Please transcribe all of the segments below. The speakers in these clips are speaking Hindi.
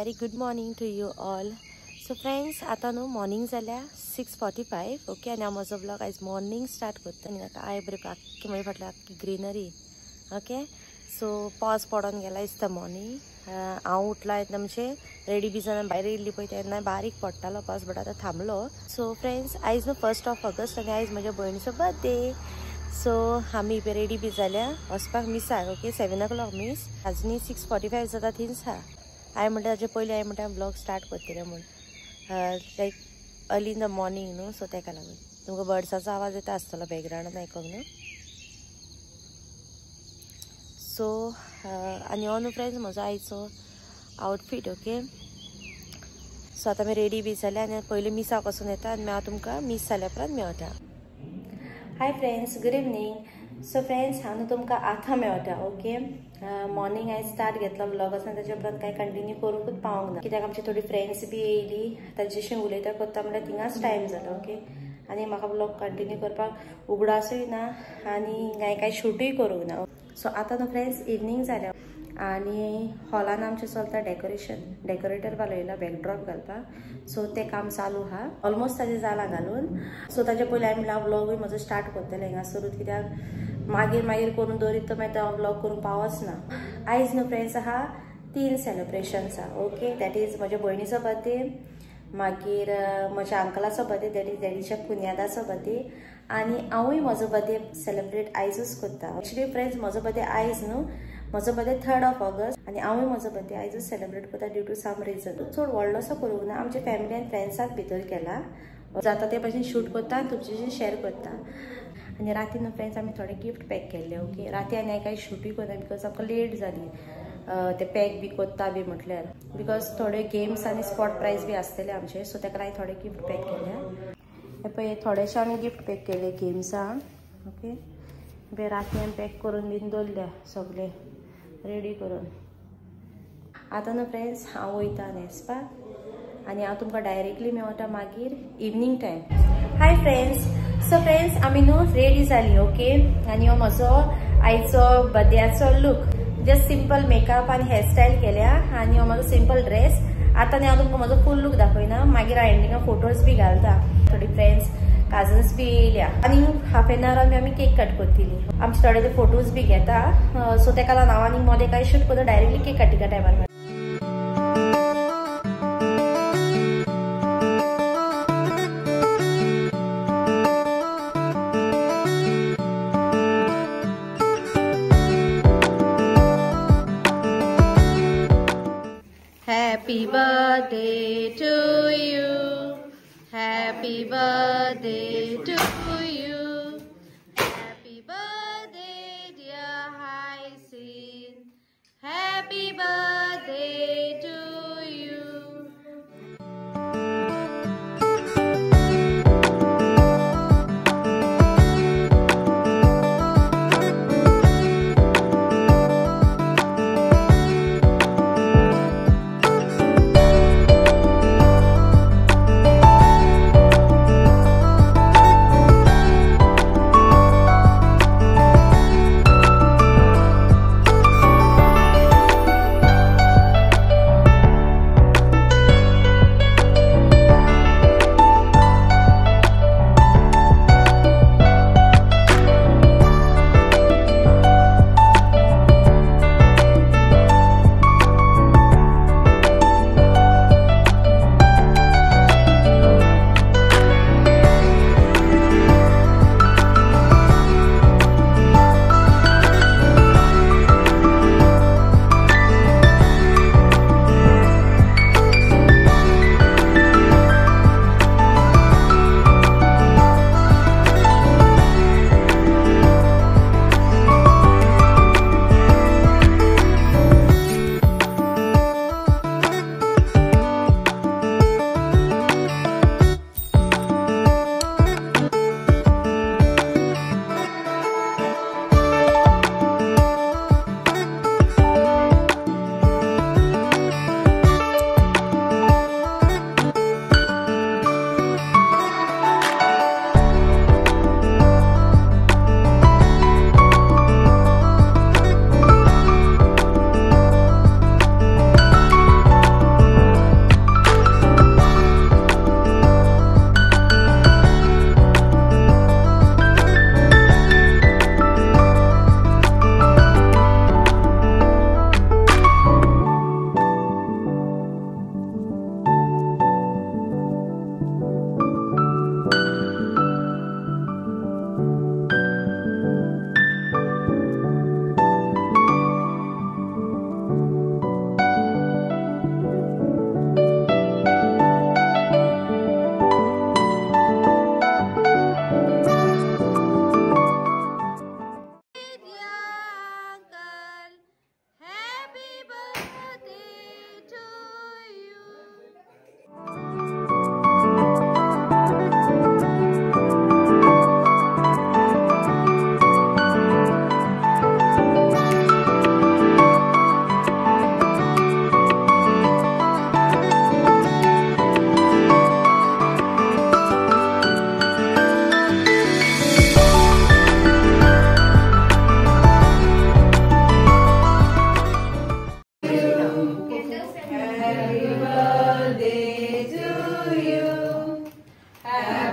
very good morning to you all. So friends, आता न्हू मॉर्निंग जाल्या 6:45 ओके. आनी हांव म्हजो ब्लॉग आयज मॉर्निंग स्टार्ट करता. आनी आय बरें आख्खी म्हजे फाटल्यान आख्खी ग्रीनरी ओके. सो पावस पडोन गेला दिसता मॉर्निंग. हांव उठला तेन्ना म्हणजे रेडी बी जावन भायर येयल्ली पळय तेन्ना बारीक पडटालो पावस, बट आतां थांबलो. सो फ्रेंड्स, आयज न्हू 1 ऑगस्ट आनी आयज म्हज्या भयणीचो बर्थडे. सो आमी रेडी बी जाल्या वचपाक मिसाक ओके. 7 o'clock miss. आजनी 6:45 जाता थिंच आहा. हांवें म्हणटा ताचे पयलीं हांवें म्हणटा ब्लॉग स्टार्ट करतलें म्हूण, लायक अर्ली इन द मॉर्निंग न्हू. सो ताका लागून तुमकां बर्ड्साचो आवाज येता आसतलो बॅकग्रावंडान आयकोंक न्हू. सो आनी हो न्हू फ्रेंड्स म्हजो आयचो आवटफीट ओके. सो आतां आमी रेडी बी जाल्या आनी पयलीं मिसाक वचून येता आनी हांव तुमकां मिस जाल्या उपरांत मेळटा. Hi friends, good evening. So friends, हांव न्हू तुमकां आतां मेळटा ओके. मॉर्निंग हांवें स्टार्ट घेतलो ब्लॉगाचो आनी ताचे उपरांत कांय कंटिन्यू करूंकूच पावूंक ना, कित्याक आमची थोडी फ्रेंड्स बी येयली. तांचेशी उलयता करता म्हणल्यार थिंगाच टायम जालो ओके. आनी म्हाका ब्लॉग कंटिन्यू करपाक उगडासूय ना आनी कांय शूटूय करूंक ना. सो आतां न्हू फ्रेंड्स इवनिंग जाल्या आनी हॉलान आमचें चलता डेकोरेटर घालयला बॅकड्रॉप घालपाक. सो तें काम चालू आहा, ऑलमोस्ट ताजें जालां घालून. सो ताचे पयलीं हांवें म्हणल्यार ब्लॉगूय म्हजो स्टार्ट करतलें हिंगासरूच, कित्याक मागीर करून दवरीत तर मागीर तो ब्लॉग करूंक पावच ना. आयज न्हू फ्रेंड्स आहा 3 सेलिब्रेशन्स आहा ओके. दॅट इज म्हज्या भयणीचो बर्थडे, मागीर म्हज्या अंकलाचो बर्थडे, दॅट इज डॅडीच्या कुन्यादाचो बर्थडे, आनी हांवूय म्हजो बर्थडे सेलिब्रेट आयजूच करता. एक्चुली फ्रेंड्स म्हजो बर्थडे आयज न्हू, म्हजो बर्थडे 3 ऑगस्ट आनी हांवूय म्हजो बर्थडे आयजूच सेलिब्रेट करता ड्यू टू सम रिजन. चड व्हडलोसो करूंक ना, आमच्या फॅमिली आनी फ्रेंड्साक भितर केला. जाता ते भाशेन शूट करता आनी तुमचेशी शेअर करता. आनी राती न्हू फ्रेंड्स आमी थोडे गिफ्ट पॅक केल्ले ओके. राती आनी हांवें कांय शूटूय करना बिकॉज आमकां लेट जाली ते पॅक बी करता बी म्हटल्यार, बिकॉज थोडे गेम्स आनी स्पॉट प्रायज बी आसतले आमचे. सो ताका हांवें थोडे गिफ्ट पॅक केले पळय. थोडेशे आमी गिफ्ट पॅक केले गेम्सां ओके. पळय राती आमी पॅक करून बीन दवरल्या सगळे रेडी करून. आतां न्हू फ्रेंड्स हांव वयता न्हेसपाक आनी हांव तुमकां डायरेक्टली मेळटा मागीर evening time. Hi friends. So friends आमी न्हू रेडी जाली ओके. आनी हो म्हजो आयचो बर्थडेचो लूक, जस्ट सिंपल मेकअप आनी हेअरस्टायल केल्या आनी हो म्हाजो सिंपल ड्रेस. आतां न्ही हांव तुमकां म्हजो फूल लूक दाखयना, मागीर हांव एंडिंगाक फोटोज बी घालता. थोडी फ्रेंड्स काजन्स बी येयल्या आनी हाफ एन आवर आमी केक कट करतली. आमचे थोडे ते फोटोज बी घेता. सो ताका लागून हांव आनी मोदें कांय शूट करता, डायरेक्टली केक कटिंगा टायमार. Happy birthday to you, happy birthday to you, happy birthday dear Hyacinth, happy birthday to you.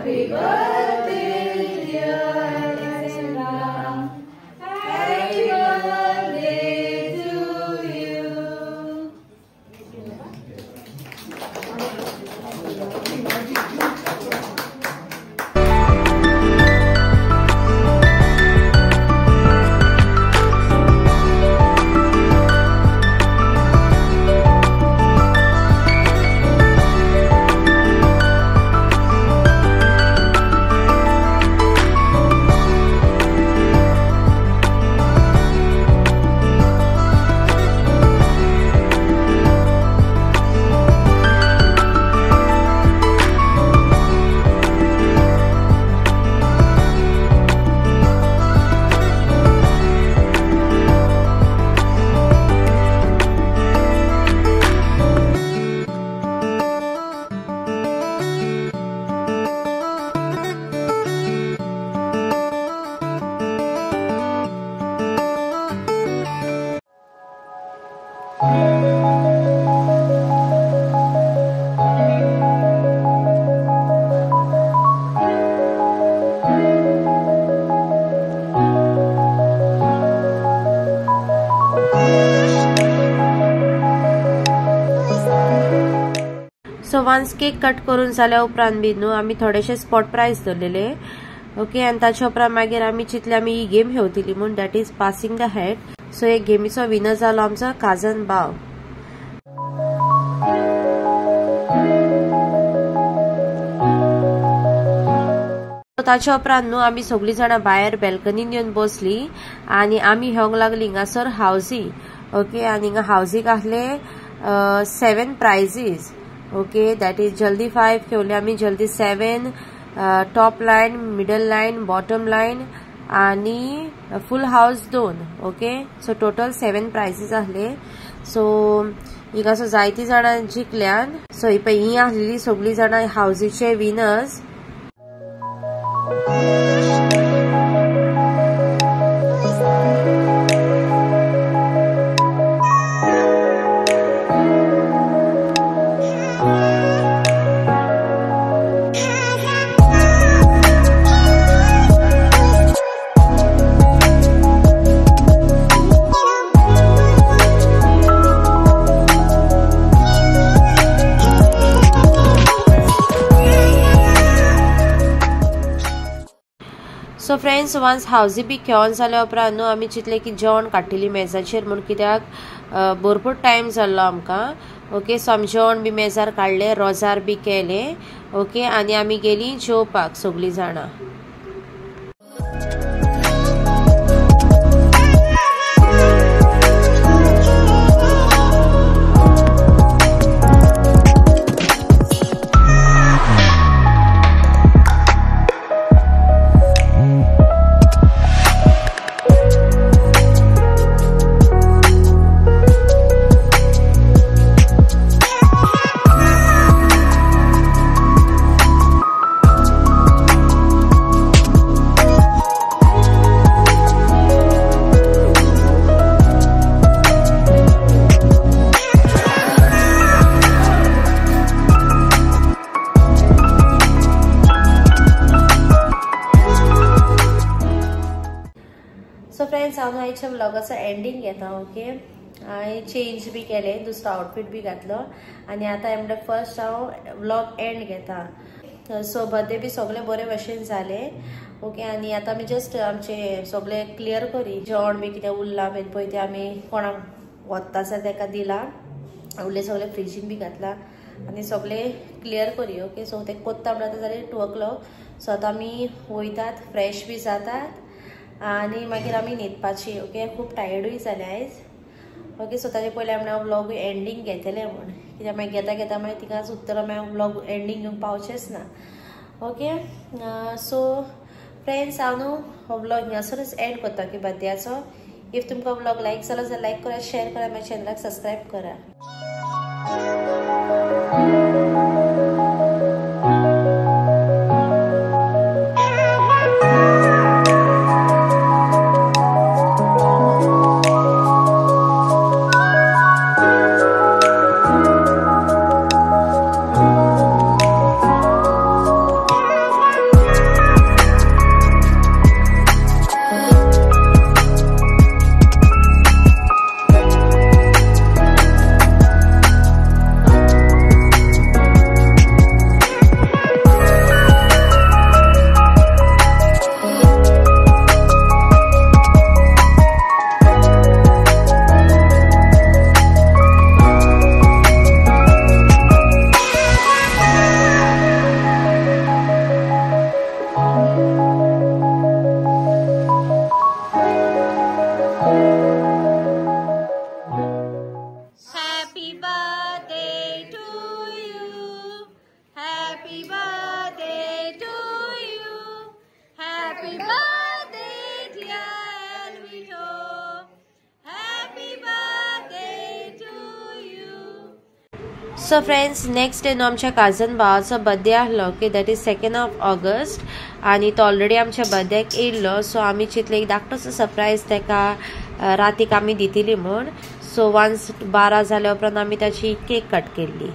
Happy birthday, dear Alexandra. Happy birthday to you. So once cake cut करून जाल्या उपरांत बी न्हू आमी थोडेशे स्पॉट प्राइज दवरलेले. ओके, आनी ताच्या उपरांत मागीर आमी चितले आमी ही गेम घेवतली म्हूण, that is passing the head. So एक गेमीचो विनर जालो आमचो काजन भाव. ताच्या उपरांत न्हू आमी सगळीं जाणां भायर बॅल्कनीन येवन बसली आनी आमी हेवंक लागली हिंगासर हावजी. ओके, आनी हिंगा हावजीक आहले 7 प्राइजीस. ओके, दॅट इज जल्दी 5 खेवले आमी, जल्दी 7, top line, middle line, bottom line आणि full house 2. Okay, so total 7 prizes आहले. सो हिंगासो जायती जाणां जिखल्यान. सो ही आहलेली सगळीं जाणां हावजीचे winners. So friends, once housie बी खेळून जाल्या उपरांत न्हू आमी चितले की जेवण काडटली मेजाचेर म्हूण, कित्याक भरपूर टायम जाल्लो आमकां. ओके, सो आमी जेवण बी मेजार काडले, रोजार बी केले. ओके, आनी आमी गेली जेवपाक सगळीं जाणां. सो फ्रेंड्स, हांव आयच्या व्लॉगाचो एंडींग घेता. ओके, हांवें चेंज बी केले, दुसरो आउटफीट बी घातलो आनी आतां म्हणल्यार फर्स्ट हांव व्लॉग एंड घेता. सो बर्थडे बी सगळे बरे भशेन जाले. ओके, आनी आतां आमी जस्ट आमचे सगळे क्लियर करी, जेवण बी कितें उरलां बीन पळय तें आमी कोणाक वता आसा ताका दिलां, उरले सगळे फ्रिजीन बी घातला आनी सगळे क्लियर करी. ओके, सो ते कोत्ता म्हणटा जाल्यार 2 o'clock. सो आतां आमी वयतात, फ्रेश बी जातात आनी मागीर आमी न्हिदपाची. ओके, खूब टायर्डूय जालें आयज. ओके, सो ताजे पयलीं हांव व्लॉग एंडींग घेतलें म्हूण, कित्याक मागीर घेता मागीर तिकाच उत्तर हांव व्लॉग एंडींग घेवंक पावचेंच ना. ओके, सो फ्रेंड्स, हांव न्हू हो व्लॉग हिंगासरूच एंड करता की बर्थडेचो. इफ तुमकां व्लॉग लायक जालो जाल्यार लायक करा, शेअर करा, म्हाज्या चॅनलाक सबस्क्रायब करा. सो फ्रेंड्स नेक्स्ट डे न्हू आमच्या काजन भावाचो बर्थडे आहलो okay that is 2nd of August आनी तो ऑलरेडी आमच्या बर्थडेक येयल्लो सो आमी चिंतले एक धाकटोसो सरप्रायज तेका रातीक आमी दितली म्हूण सो वन्स 12 जाल्या उपरांत आमी ताची केक कट केल्ली.